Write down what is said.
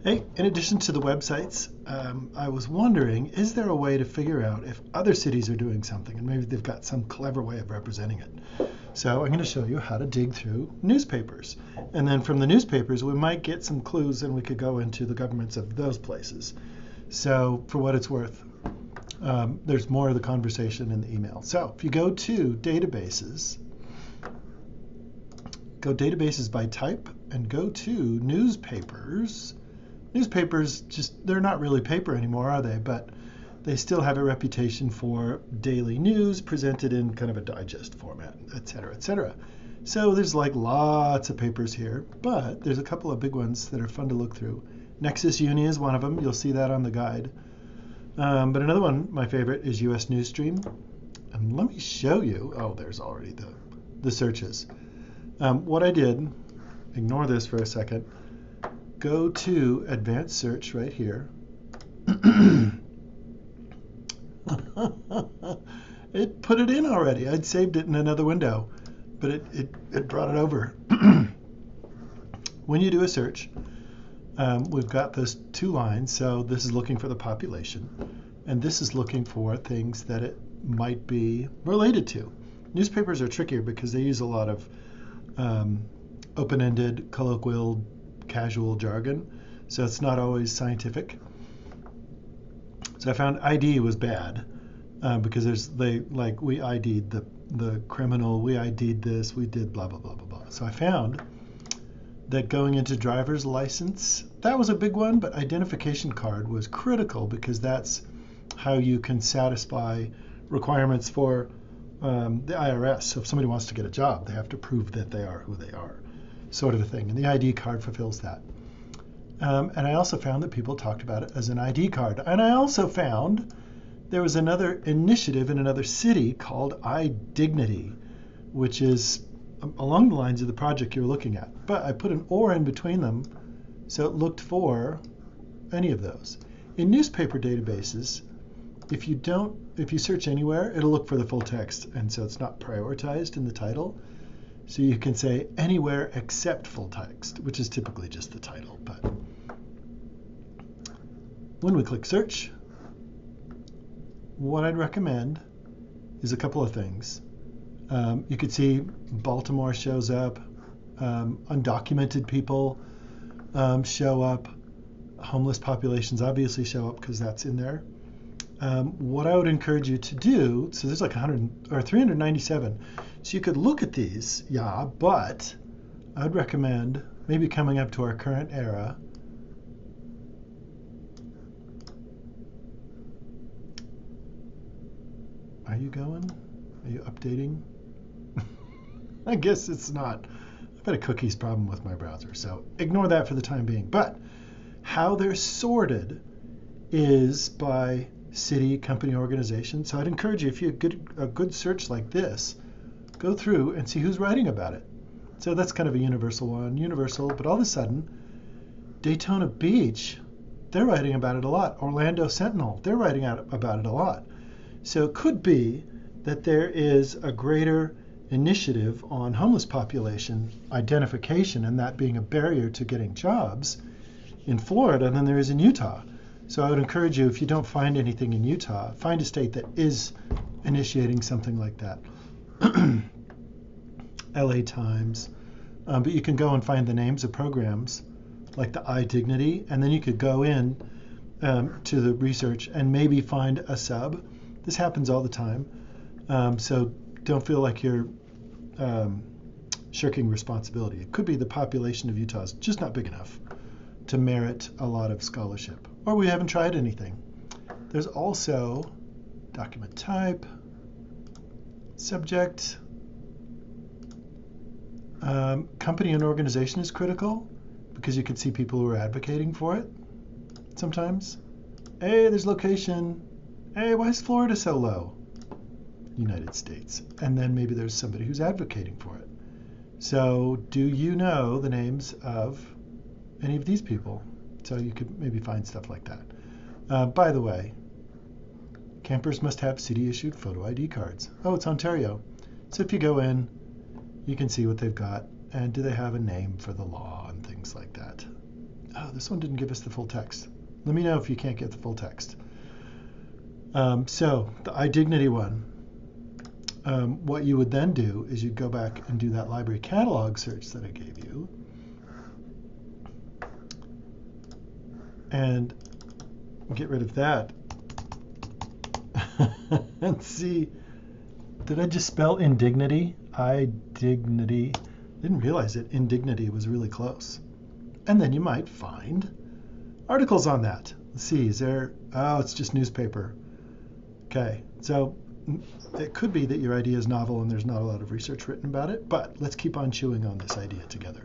Hey, in addition to the websites, I was wondering, is there a way to figure out if other cities are doing something and maybe they've got some clever way of representing it? So I'm going to show you how to dig through newspapers. And then from the newspapers, we might get some clues and we could go into the governments of those places. So for what it's worth, there's more of the conversation in the email. So if you go to databases, go databases by type and go to newspapers. Newspapers just, they're not really paper anymore, are they? But they still have a reputation for daily news presented in kind of a digest format, et cetera, et cetera. So there's like lots of papers here, but there's a couple of big ones that are fun to look through. Nexus Uni is one of them. You'll see that on the guide. But another one, my favorite, is US Newsstream. And let me show you. Oh, there's already the searches. What I did, ignore this for a second, go to advanced search right here. It put it in already. I'd saved it in another window, but it brought it over. When you do a search, we've got those two lines. So this is looking for the population, and this is looking for things that it might be related to. Newspapers are trickier because they use a lot of open-ended, colloquial, casual jargon, so it's not always scientific. So I found ID was bad because we ID'd the criminal, we ID'd this, we did blah blah blah blah blah. So I found that going into driver's license, that was a big one, but identification card was critical because that's how you can satisfy requirements for the IRS. So if somebody wants to get a job, they have to prove that they are who they are, sort of a thing. And the ID card fulfills that. And I also found that people talked about it as an ID card. And I also found there was another initiative in another city called iDignity, which is along the lines of the project you're looking at. But I put an or in between them, so it looked for any of those. In newspaper databases, if you search anywhere, it'll look for the full text, and so it's not prioritized in the title. So you can say anywhere except full text, which is typically just the title. But when we click search, what I'd recommend is a couple of things. You could see Baltimore shows up, undocumented people show up, homeless populations obviously show up because that's in there. What I would encourage you to do, so there's like 100 or 397, so you could look at these, yeah, but I would recommend maybe coming up to our current era. Are you going? Are you updating? I guess it's not. I've got a cookies problem with my browser, so ignore that for the time being. But how they're sorted is by city, company, organization. So I'd encourage you, if you a good search like this, go through and see who's writing about it. So that's kind of a universal one, but all of a sudden, Daytona Beach, they're writing about it a lot. Orlando Sentinel, they're writing about it a lot. So it could be that there is a greater initiative on homeless population identification and that being a barrier to getting jobs in Florida than there is in Utah. So I would encourage you, if you don't find anything in Utah, find a state that is initiating something like that. LA Times. But you can go and find the names of programs like the iDignity, and then you could go in to the research and maybe find a sub. This happens all the time. So don't feel like you're shirking responsibility. It could be the population of Utah is just not big enough to merit a lot of scholarship, or we haven't tried anything. There's also document type, subject, company and organization is critical because you can see people who are advocating for it sometimes. Hey, there's location. Hey, why is Florida so low? United States. And then maybe there's somebody who's advocating for it. So do you know the names of any of these people? So you could maybe find stuff like that. By the way, campers must have city-issued photo ID cards. Oh, it's Ontario. So if you go in, you can see what they've got, and do they have a name for the law and things like that. Oh, this one didn't give us the full text. Let me know if you can't get the full text. So the iDignity one, what you would then do is you'd go back and do that library catalog search that I gave you. And get rid of that. And see, did I just spell indignity? iDignity. Didn't realize it. Indignity was really close. And then you might find articles on that. Let's see, is there, oh, it's just newspaper. Okay, so it could be that your idea is novel and there's not a lot of research written about it, but let's keep on chewing on this idea together.